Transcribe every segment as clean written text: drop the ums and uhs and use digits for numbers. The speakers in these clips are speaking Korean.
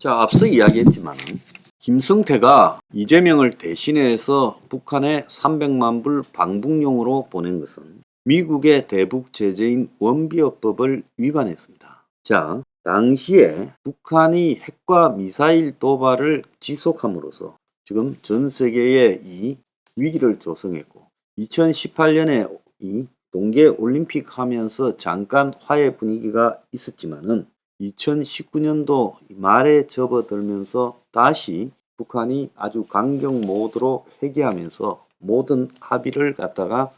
자, 앞서 이야기했지만 김성태가 이재명을 대신해서 북한에 300만 불 방북용으로 보낸 것은 미국의 대북 제재인 원비어법을 위반했습니다. 자, 당시에 북한이 핵과 미사일 도발을 지속함으로써 지금 전 세계에 이 위기를 조성했고 2018년에 이 동계 올림픽 하면서 잠깐 화해 분위기가 있었지만은 2019년도 말에 접어들면서 다시 북한이 아주 강경 모드로 회귀하면서 모든 합의를 갖다가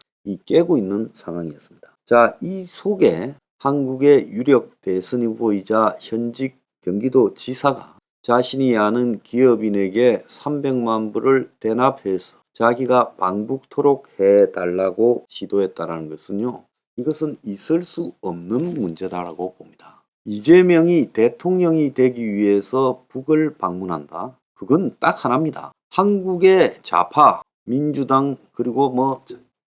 깨고 있는 상황이었습니다. 자, 이 속에 한국의 유력 대선 후보이자 현직 경기도 지사가 자신이 아는 기업인에게 300만 불을 대납해서 자기가 방북토록 해달라고 시도했다는 것은요, 이것은 있을 수 없는 문제다라고 봅니다. 이재명이 대통령이 되기 위해서 북을 방문한다? 그건 딱 하나입니다. 한국의 좌파, 민주당 그리고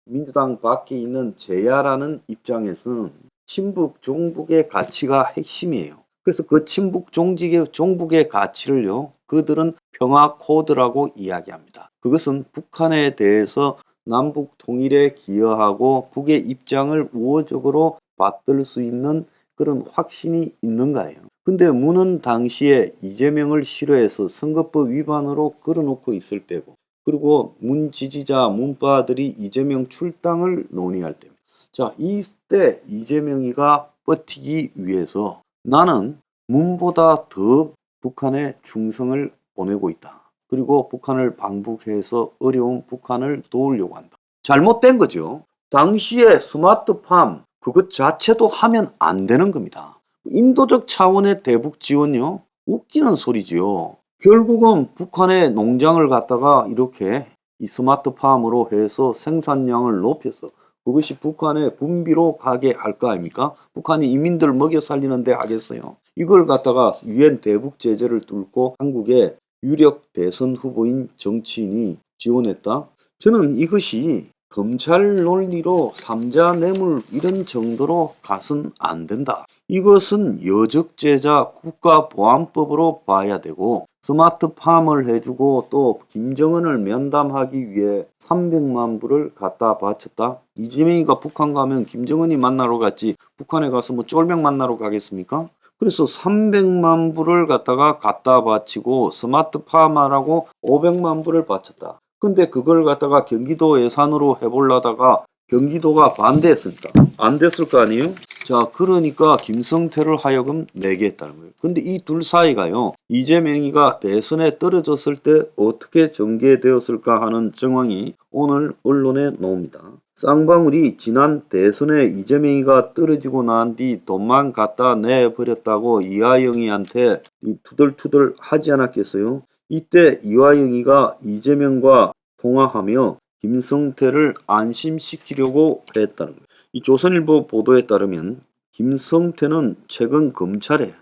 민주당 밖에 있는 제야라는 입장에서는 친북, 종북의 가치가 핵심이에요. 그래서 그 친북, 종북의 가치를요, 그들은 평화 코드라고 이야기합니다. 그것은 북한에 대해서 남북 통일에 기여하고 북의 입장을 우호적으로 받들 수 있는 그런 확신이 있는가예요. 근데 문은 당시에 이재명을 싫어해서 선거법 위반으로 끌어놓고 있을 때고, 그리고 문 지지자, 문파들이 이재명 출당을 논의할 때입니다. 자, 이때 이재명이가 버티기 위해서 나는 문보다 더 북한에 충성을 보내고 있다. 그리고 북한을 방북해서 어려운 북한을 도우려고 한다. 잘못된 거죠. 당시에 스마트팜 그것 자체도 하면 안 되는 겁니다. 인도적 차원의 대북 지원요? 웃기는 소리지요. 결국은 북한의 농장을 갖다가 이렇게 이 스마트팜으로 해서 생산량을 높여서 그것이 북한의 군비로 가게 할 거 아닙니까? 북한이 이민들 먹여 살리는데 하겠어요. 이걸 갖다가 유엔 대북 제재를 뚫고 한국의 유력 대선 후보인 정치인이 지원했다? 저는 이것이 검찰 논리로 삼자 뇌물 이런 정도로 가선 안 된다. 이것은 여적죄자 국가보안법으로 봐야 되고 스마트팜을 해주고 또 김정은을 면담하기 위해 300만 불을 갖다 바쳤다. 이재명이가 북한 가면 김정은이 만나러 갔지 북한에 가서 뭐 쫄병 만나러 가겠습니까? 그래서 300만 불을 갖다 바치고 스마트팜하라고 500만 불을 바쳤다. 근데 그걸 갖다가 경기도 예산으로 해보려다가 경기도가 반대했으니까 안 됐을 거 아니에요? 자, 그러니까 김성태를 하여금 내게 했다는 거예요. 근데 이 둘 사이가요, 이재명이가 대선에 떨어졌을 때 어떻게 전개되었을까 하는 정황이 오늘 언론에 나옵니다. 쌍방울이 지난 대선에 이재명이가 떨어지고 난 뒤 돈만 갖다 내버렸다고 이화영이한테 투덜투덜 하지 않았겠어요? 이때 이화영이가 이재명과 통화하며 김성태를 안심시키려고 했다는 거예요. 이 조선일보 보도에 따르면 김성태는 최근 검찰에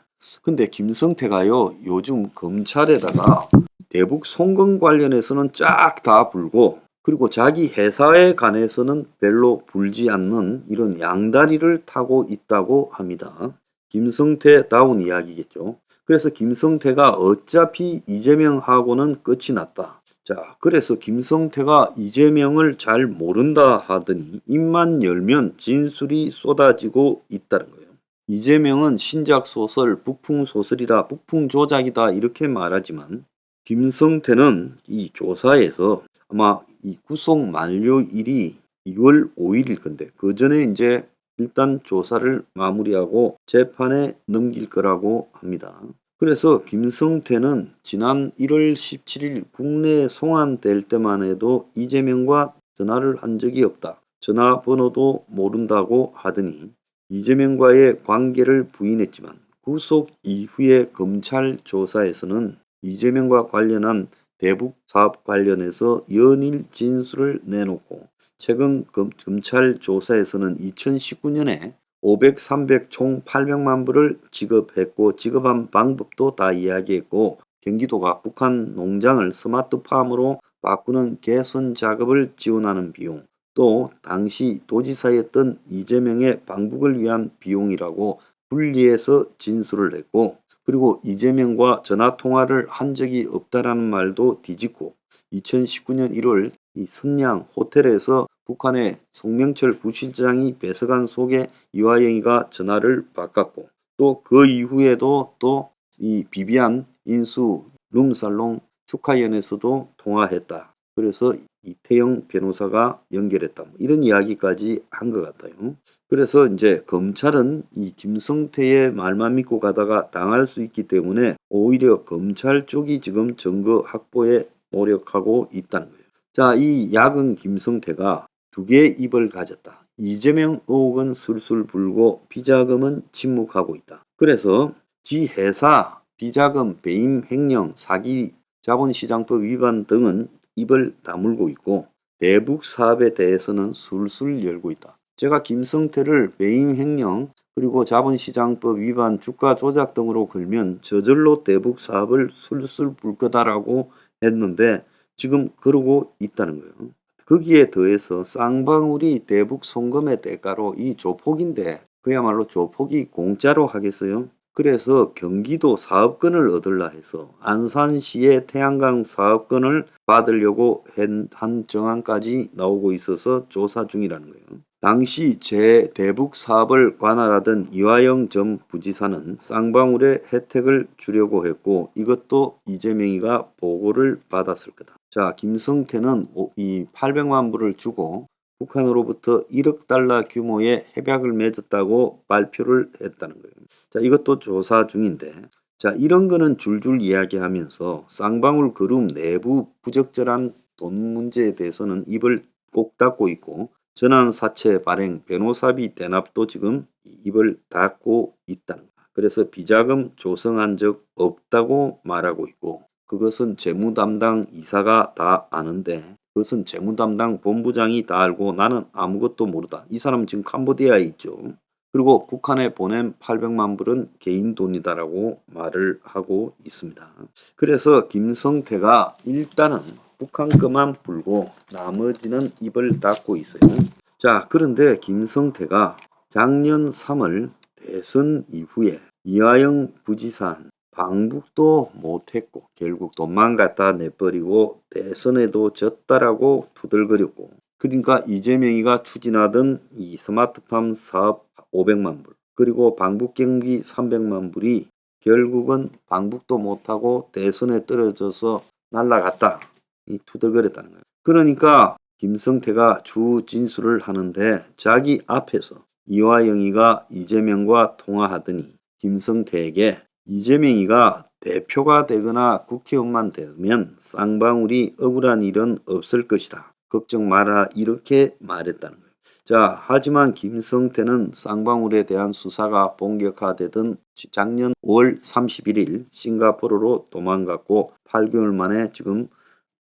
근데 김성태가요 요즘 검찰에다가 대북 송금 관련해서는 쫙 다 불고 그리고 자기 회사에 관해서는 별로 불지 않는 이런 양다리를 타고 있다고 합니다. 김성태다운 이야기겠죠. 그래서 김성태가 어차피 이재명하고는 끝이 났다. 자, 그래서 김성태가 이재명을 잘 모른다 하더니 입만 열면 진술이 쏟아지고 있다는 거예요. 이재명은 신작소설, 북풍소설이다, 북풍조작이다 이렇게 말하지만 김성태는 이 조사에서 아마 이 구속 만료일이 2월 5일일 건데 그 전에 이제 일단 조사를 마무리하고 재판에 넘길 거라고 합니다. 그래서 김성태는 지난 1월 17일 국내에 송환될 때만 해도 이재명과 전화를 한 적이 없다. 전화번호도 모른다고 하더니 이재명과의 관계를 부인했지만 구속 이후의 검찰 조사에서는 이재명과 관련한 대북 사업 관련해서 연일 진술을 내놓고 최근 검찰 조사에서는 2019년에 500, 300, 총 800만 불을 지급했고 지급한 방법도 다 이야기했고 경기도가 북한 농장을 스마트팜으로 바꾸는 개선 작업을 지원하는 비용 또 당시 도지사였던 이재명의 방북을 위한 비용이라고 분리해서 진술을 했고 그리고 이재명과 전화 통화를 한 적이 없다라는 말도 뒤집고 2019년 1월 이 선양 호텔에서 북한의 송명철 부실장이 뺏어간 속에 이화영이가 전화를 바꿨고 또 그 이후에도 또 이 비비안 인수 룸살롱 축하연에서도 통화했다. 그래서 이태영 변호사가 연결했다. 이런 이야기까지 한 것 같아요. 그래서 이제 검찰은 이 김성태의 말만 믿고 가다가 당할 수 있기 때문에 오히려 검찰 쪽이 지금 증거 확보에 노력하고 있다는 거예요. 자, 이 야근 김성태가 두 개의 입을 가졌다. 이재명 의혹은 술술 불고 비자금은 침묵하고 있다. 그래서 지 회사 비자금 배임 횡령 사기 자본시장법 위반 등은 입을 다물고 있고 대북 사업에 대해서는 술술 열고 있다. 제가 김성태를 배임 횡령 그리고 자본시장법 위반 주가 조작 등으로 걸면 저절로 대북 사업을 술술 불 거다라고 했는데 지금 그러고 있다는 거예요. 거기에 더해서 쌍방울이 대북 송금의 대가로 이 조폭인데 그야말로 조폭이 공짜로 하겠어요? 그래서 경기도 사업권을 얻으려 해서 안산시의 태양광 사업권을 받으려고 한 정황까지 나오고 있어서 조사 중이라는 거예요. 당시 대북 사업을 관할하던 이화영 전 부지사는 쌍방울의 혜택을 주려고 했고 이것도 이재명이가 보고를 받았을 거다. 자, 김성태는 이 800만 불을 주고 북한으로부터 1억 달러 규모의 협약을 맺었다고 발표를 했다는 거예요. 자, 이것도 조사 중인데 자, 이런 거는 줄줄 이야기하면서 쌍방울 그룹 내부 부적절한 돈 문제에 대해서는 입을 꼭 닫고 있고 전환사채 발행, 변호사비 대납도 지금 입을 닫고 있다는 거예요. 그래서 비자금 조성한 적 없다고 말하고 있고 그것은 재무담당 이사가 다 아는데 그것은 재무담당 본부장이 다 알고 나는 아무것도 모르다. 이 사람은 지금 캄보디아에 있죠. 그리고 북한에 보낸 800만 불은 개인 돈이다라고 말을 하고 있습니다. 그래서 김성태가 일단은 북한 것만 불고 나머지는 입을 닫고 있어요. 자, 그런데 김성태가 작년 3월 대선 이후에 이화영 부지사 방북도 못했고 결국 돈만 갖다 내버리고 대선에도 졌다라고 투덜거렸고 그러니까 이재명이가 추진하던 이 스마트팜 사업 500만 불 그리고 방북 경비 300만 불이 결국은 방북도 못하고 대선에 떨어져서 날아갔다. 이 투덜거렸다는 거예요. 그러니까 김성태가 주 진술을 하는데 자기 앞에서 이화영이가 이재명과 통화하더니 김성태에게 이재명이가 대표가 되거나 국회의원만 되면 쌍방울이 억울한 일은 없을 것이다. 걱정 마라 이렇게 말했다는 거예요. 자, 하지만 김성태는 쌍방울에 대한 수사가 본격화되던 작년 5월 31일 싱가포르로 도망갔고 8개월 만에 지금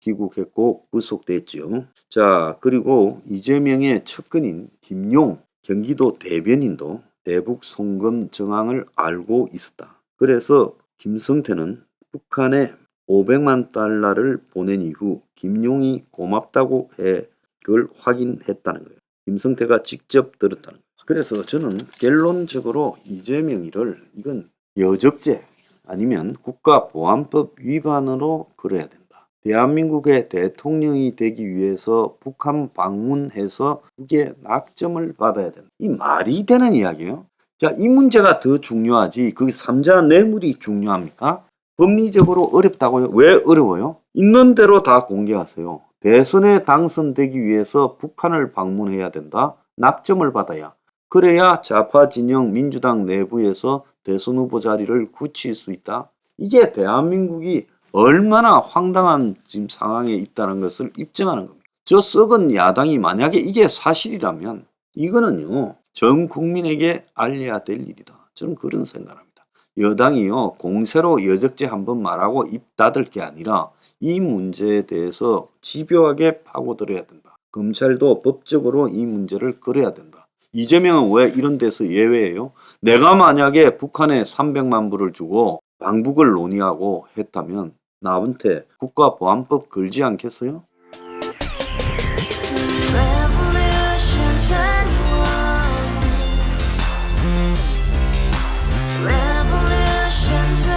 귀국했고 구속됐죠. 자, 그리고 이재명의 측근인 김용 경기도 대변인도 대북 송금 정황을 알고 있었다. 그래서 김성태는 북한에 500만 달러를 보낸 이후 김용이 고맙다고 해 그걸 확인했다는 거예요. 김성태가 직접 들었다는 거예요. 그래서 저는 결론적으로 이재명이를 이건 여적죄 아니면 국가보안법 위반으로 걸어야 된다. 대한민국의 대통령이 되기 위해서 북한 방문해서 그게 낙점을 받아야 된다. 이 말이 되는 이야기예요. 자, 이 문제가 더 중요하지. 그 3자 뇌물이 중요합니까? 법리적으로 어렵다고요? 왜 어려워요? 있는 대로 다 공개하세요. 대선에 당선되기 위해서 북한을 방문해야 된다. 낙점을 받아야. 그래야 좌파 진영 민주당 내부에서 대선 후보 자리를 굳힐 수 있다. 이게 대한민국이 얼마나 황당한 지금 상황에 있다는 것을 입증하는 겁니다. 저 썩은 야당이 만약에 이게 사실이라면 이거는요. 전 국민에게 알려야 될 일이다. 저는 그런 생각합니다. 여당이요. 공세로 여적죄 한번 말하고 입 닫을 게 아니라 이 문제에 대해서 집요하게 파고들어야 된다. 검찰도 법적으로 이 문제를 끌어야 된다. 이재명은 왜 이런 데서 예외예요? 내가 만약에 북한에 300만 불을 주고 방북을 논의하고 했다면 나한테 국가보안법 걸지 않겠어요? Revolution 21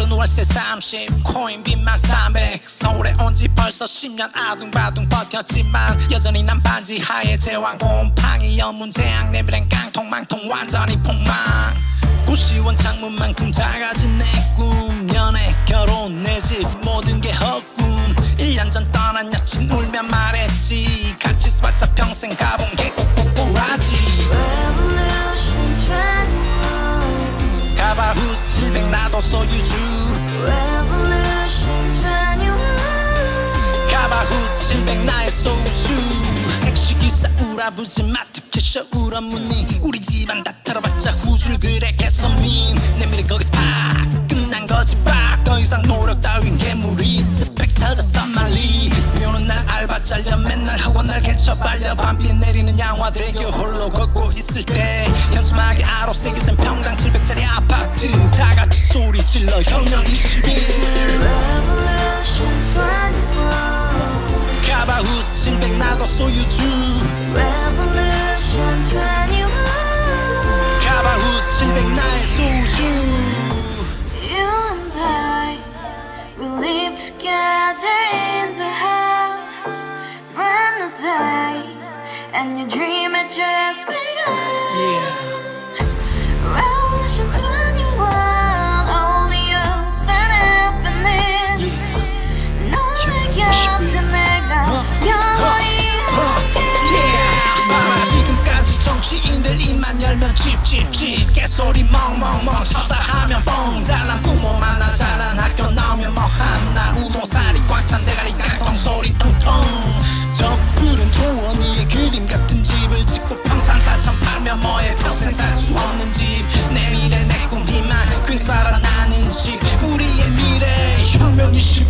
하루는 월세 30 코인빚만 300 서울에 온 지 벌써 10년 아둥바둥 버텼지만 여전히 난 반지 하에 제왕 곰팡이 연문제약 내비랑 깡통망통 완전히 폭망 고시원 창문만큼 작아진 내 꿈 연애 결혼 내 집 모든 게 헛꿈 1년 전 떠난 여친 울며 말했지 같이 살자 평생 가본 게 꼬꼬꼬라지 Revolution 21 가바후스 700 나도 소유주 Revolution 21 가바후스 700 나의 소유주 택시기사 우라부지 마트 캐셔 울어무니 우리 집안 다 털어봤자 후줄 그래 개선민 내 미래 거기서 팍 끝난 거지 팍더 이상 노력 따윈 괴물이 스펙 찾아서 말리 비오는 날 알바 잘려 맨날 학원 날 개쳐 발려 밤비 내리는 양화대교 홀로 걷고 있을 때 현수막에 아로새기 센 평당 700짜리 아파트 다같이 소리 질러 혁명 21 Revolution 21 가바후스 700 나도 소유주 Revolution 21 가바후스 700 나의 소유주 You and I, we live together in the house. Brand new day, and your dream had just begun. Revolution 21, only open happiness. 너의 곁에 내가 영원히 Yeah. 지금까지 정치인들 입만 열면 찝찝찝 개소리 멍멍멍 쳤다 하면 뻥 잘난 부모 만나 잘난 학교 나오면 뭐 하나 우동살이 꽉 찬 대가리 깡통 소리 텅텅 저 푸른 조원이의 그림 같은 집을 짓고 평상사천 팔면 뭐해 평생 살 수 없는 집 내 미래 내 꿈 희망 괜 살아나는 집 우리의 미래 혁명 21